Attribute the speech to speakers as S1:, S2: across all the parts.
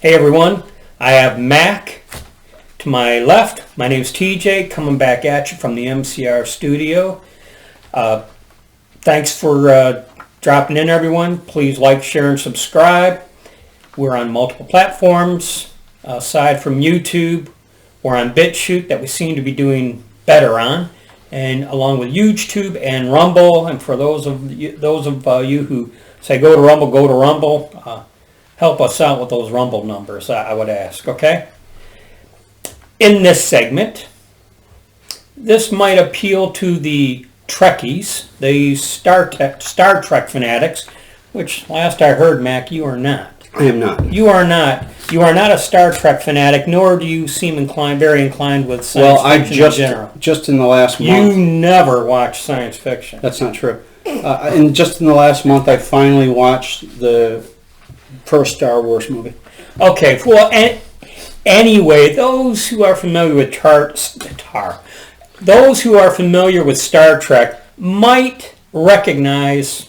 S1: Hey everyone, I have Mac to my left. My name's TJ, coming back at you from the MCR studio. Thanks for dropping in, everyone. Please like, share, and subscribe. We're on multiple platforms. Aside from YouTube, we're on BitChute that we seem to be doing better on, and along with YouTube and Rumble. And for those of you who say go to Rumble, help us out with those Rumble numbers, I would ask, okay? In this segment, this might appeal to the Trekkies, the Star Trek fanatics, which last I heard, Mac, you are not.
S2: I am not.
S1: You are not. You are not a Star Trek fanatic, nor do you seem very inclined with science fiction in general.
S2: Just in the last month.
S1: You never watch science fiction.
S2: That's not true. And just in the last month, I finally watched the first Star Wars movie.
S1: Okay, well, anyway, those who are familiar with those who are familiar with Star Trek might recognize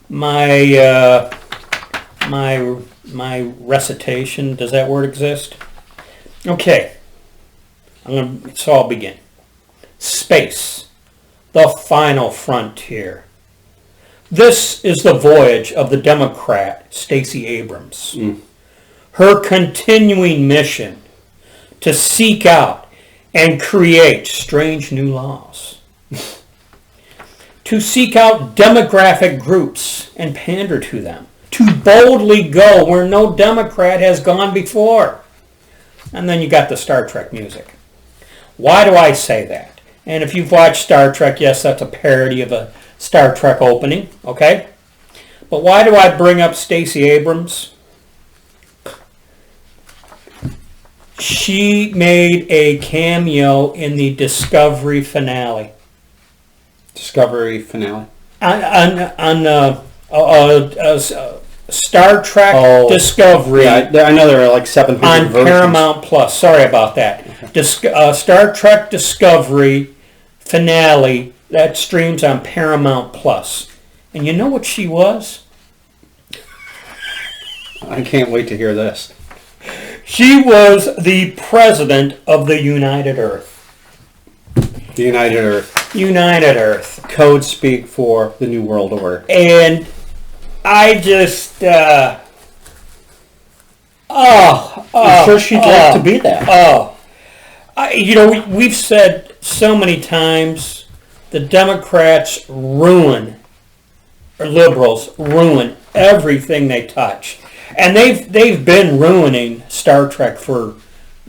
S1: my recitation. Does that word exist? Okay, so I'll begin. Space, the final frontier. This is the voyage of the Democrat, Stacy Abrams. Her continuing mission to seek out and create strange new laws. To seek out demographic groups and pander to them. To boldly go where no Democrat has gone before. And then you got the Star Trek music. Why do I say that? And if you've watched Star Trek, yes, that's a parody of a Star Trek opening, okay? But why do I bring up Stacy Abrams? She made a cameo in the Discovery finale.
S2: Discovery finale?
S1: On Star Trek Discovery.
S2: Yeah, I know there are like 700
S1: on
S2: versions.
S1: Paramount Plus. Sorry about that. Okay. Star Trek Discovery finale that streams on Paramount Plus. And you know what she was?
S2: I can't wait to hear this.
S1: She was the president of the United Earth.
S2: The United Earth.
S1: United Earth.
S2: Code speak for the New World Order.
S1: And I just,
S2: I'm sure she'd like to be that.
S1: We've said so many times the Democrats liberals ruin everything they touch. And they've been ruining Star Trek for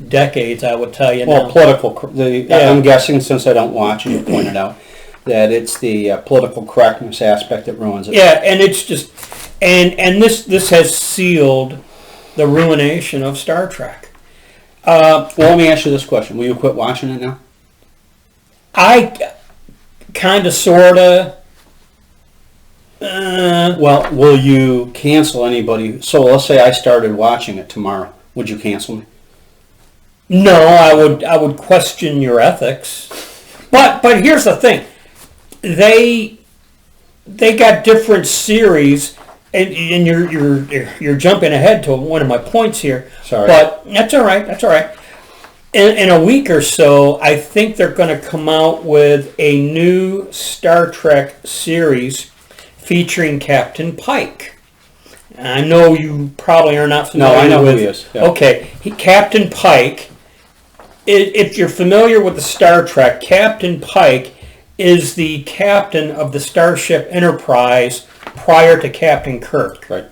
S1: decades, I would tell you.
S2: Well, I'm guessing, since I don't watch, and you pointed out, that it's the political correctness aspect that ruins it.
S1: Yeah, and it's just, and this has sealed the ruination of Star Trek.
S2: Well, let me ask you this question. Will you quit watching it now?
S1: I kind of, sort of.
S2: Well, will you cancel anybody? So let's say I started watching it tomorrow. Would you cancel me?
S1: No, I would question your ethics. But here's the thing. They got different series, and you're jumping ahead to one of my points here.
S2: Sorry.
S1: But that's all right. That's all right. In a week or so, I think they're going to come out with a new Star Trek series featuring Captain Pike. I know you probably are not familiar with...
S2: No, I know who he is. Yeah.
S1: Okay. Captain Pike, if you're familiar with the Star Trek, Captain Pike is the captain of the Starship Enterprise prior to Captain Kirk.
S2: Right.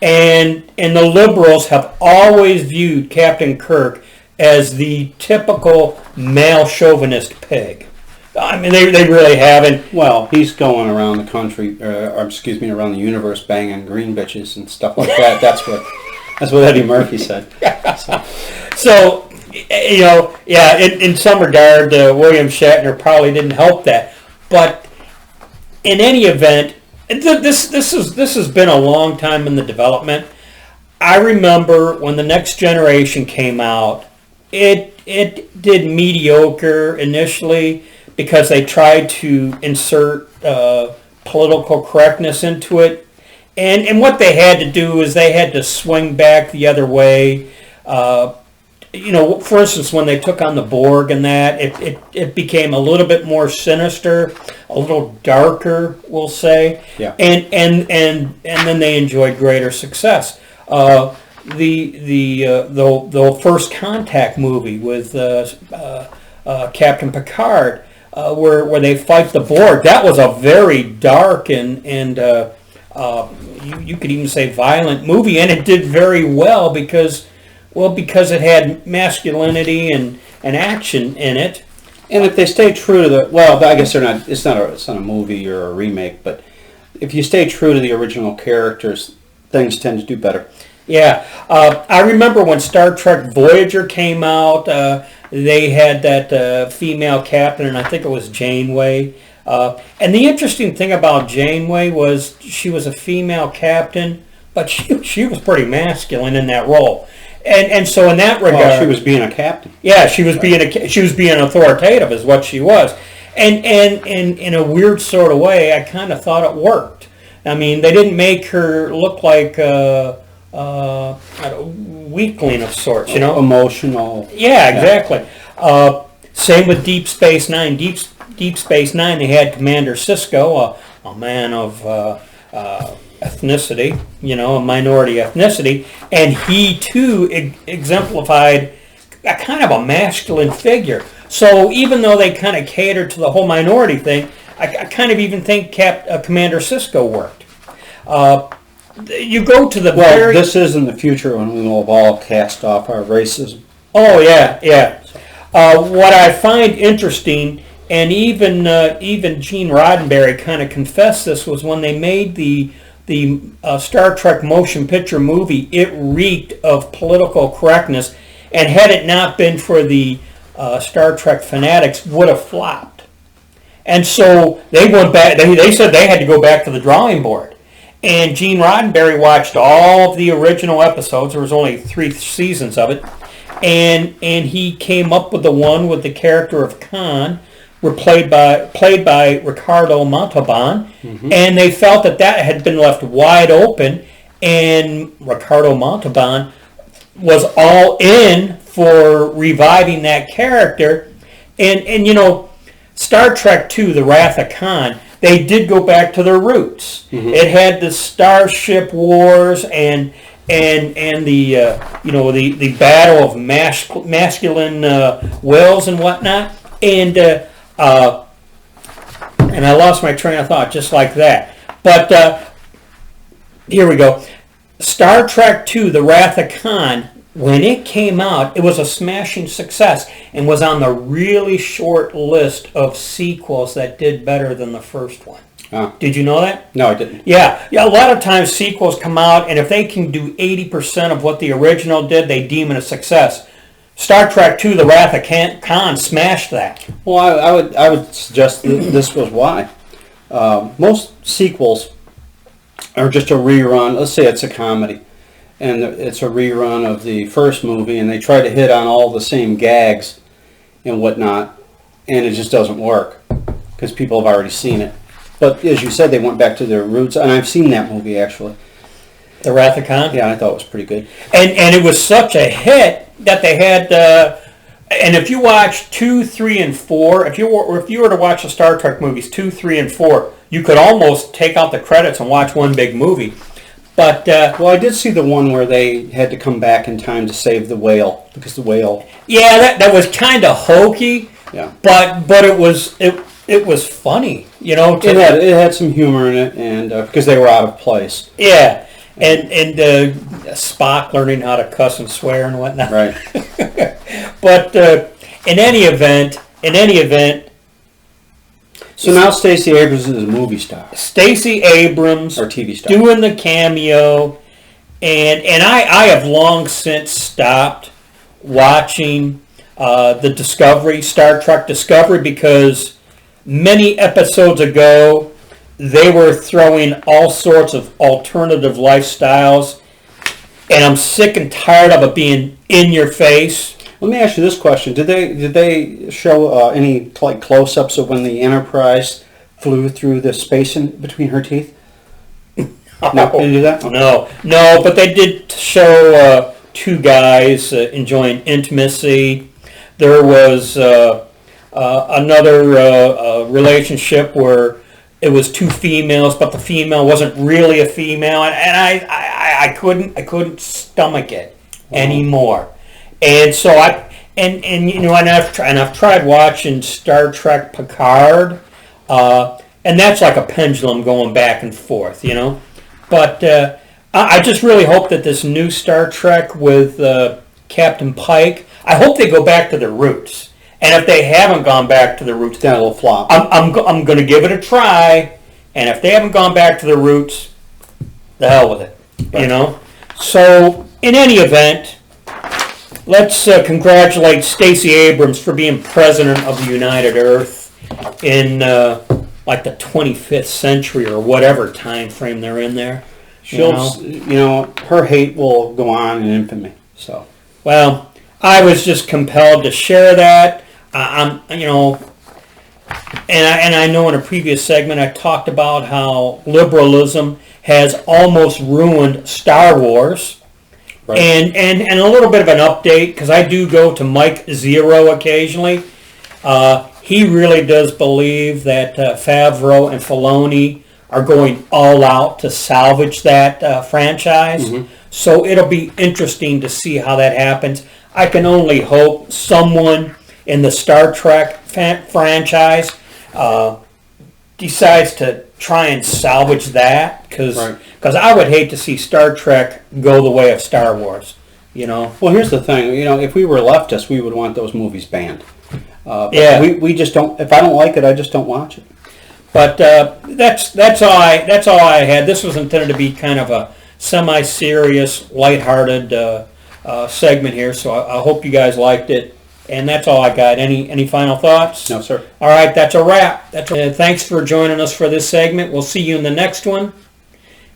S1: And the liberals have always viewed Captain Kirk as the typical male chauvinist pig. I mean, they really haven't.
S2: Well, he's going around the country, around the universe, banging green bitches and stuff like that. That's what Eddie Murphy said.
S1: So in some regard, William Shatner probably didn't help that. But in any event, this has been a long time in the development. I remember when The Next Generation came out, it did mediocre initially, because they tried to insert political correctness into it, And what they had to do is they had to swing back the other way. For instance, when they took on the Borg and that, it became a little bit more sinister, a little darker, we'll say.
S2: Yeah.
S1: And then they enjoyed greater success. The First Contact movie with Captain Picard, where they fight the Borg, that was a very dark and you could even say violent movie, and it did very well because it had masculinity and action in it.
S2: And if they stay true to I guess they're not. It's not a movie or a remake, but if you stay true to the original characters, things tend to do better.
S1: Yeah, I remember when Star Trek Voyager came out. They had that female captain, and I think it was Janeway. And the interesting thing about Janeway was she was a female captain, but she was pretty masculine in that role. And so in that regard,
S2: well, she was being a captain.
S1: Yeah, she was being authoritative, is what she was. And in a weird sort of way, I kind of thought it worked. I mean, they didn't make her look like a weakling of sorts,
S2: emotional.
S1: Yeah, exactly. Same with Deep Space Nine. Deep Space Nine, they had Commander Sisko, a man of ethnicity, a minority ethnicity, and he too exemplified a kind of a masculine figure. So even though they kind of catered to the whole minority thing, I kind of even think Commander Sisko worked. You go to the
S2: this is in the future when we will have all cast off our racism.
S1: Oh yeah. What I find interesting, and even Gene Roddenberry kind of confessed this, was when they made the Star Trek motion picture movie, it reeked of political correctness, and had it not been for the Star Trek fanatics, would have flopped. And so they went back. They said they had to go back to the drawing board. And Gene Roddenberry watched all of the original episodes. There was only 3 seasons of it, and he came up with the one with the character of Khan, played by Ricardo Montalban, and they felt that had been left wide open, and Ricardo Montalban was all in for reviving that character, and Star Trek II, The Wrath of Khan, they did go back to their roots. It had the Starship Wars and the battle of masculine wills and whatnot, and I lost my train of thought just like that. But here we go. Star Trek II, The Wrath of Khan, when it came out, it was a smashing success and was on the really short list of sequels that did better than the first one.
S2: Oh.
S1: Did you know that?
S2: No, I didn't.
S1: Yeah, a lot of times sequels come out, and if they can do 80% of what the original did, they deem it a success. Star Trek II, The Wrath of Khan smashed that.
S2: Well, I would suggest this was why. Most sequels are just a rerun. Let's say it's a comedy, and it's a rerun of the first movie, and they try to hit on all the same gags and whatnot, and it just doesn't work because people have already seen it. But as you said, they went back to their roots, and I've seen that movie actually.
S1: The Wrath of Khan?
S2: Yeah, I thought it was pretty good.
S1: And it was such a hit that they had, and if you watch 2, 3, and 4, if you were to watch the Star Trek movies 2, 3, and 4, you could almost take out the credits and watch one big movie. But
S2: well, I did see the one where they had to come back in time to save the whale because the whale.
S1: Yeah, that was kind of hokey.
S2: Yeah. But
S1: it was funny,
S2: It had some humor in it, and because they were out of place.
S1: Yeah. And Spock learning how to cuss and swear and whatnot.
S2: Right.
S1: But in any event.
S2: So now Stacy Abrams is a movie star.
S1: Stacy Abrams
S2: or TV star
S1: doing the cameo, and I have long since stopped watching the Star Trek Discovery, because many episodes ago they were throwing all sorts of alternative lifestyles, and I'm sick and tired of it being in your face.
S2: Let me ask you this question: Did they show any close-ups of when the Enterprise flew through the space in between her teeth? No, they didn't do that?
S1: No, but they did show two guys enjoying intimacy. There was another relationship where it was two females, but the female wasn't really a female, and I couldn't stomach it anymore. And so I've tried watching Star Trek Picard, and that's like a pendulum going back and forth, But I just really hope that this new Star Trek with Captain Pike, I hope they go back to their roots. And if they haven't gone back to their roots,
S2: Then it'll flop.
S1: I'm going to give it a try. And if they haven't gone back to their roots, the hell with it,
S2: Right.
S1: So in any event, let's congratulate Stacy Abrams for being president of the United Earth in like the 25th century or whatever time frame they're in there.
S2: Her hate will go on in infamy. So,
S1: well, I was just compelled to share that. And I know in a previous segment I talked about how liberalism has almost ruined Star Wars.
S2: right.
S1: And a little bit of an update, because I do go to Mike Zero occasionally. He really does believe that Favreau and Filoni are going all out to salvage that franchise.
S2: Mm-hmm.
S1: So it'll be interesting to see how that happens. I can only hope someone in the Star Trek franchise decides to try and salvage that, because
S2: Right.
S1: I would hate to see Star Trek go the way of Star Wars.
S2: Well, here's the thing. If we were leftists, we would want those movies banned. But
S1: Yeah.
S2: we just don't. If I don't like it, I just don't watch it.
S1: But that's all I had. This was intended to be kind of a semi-serious, lighthearted segment here. So I hope you guys liked it. And that's all I got. Any final thoughts?
S2: No, sir.
S1: All right, that's a wrap. Thanks for joining us for this segment. We'll see you in the next one.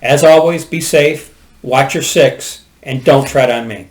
S1: As always, be safe, watch your six, and don't tread on me.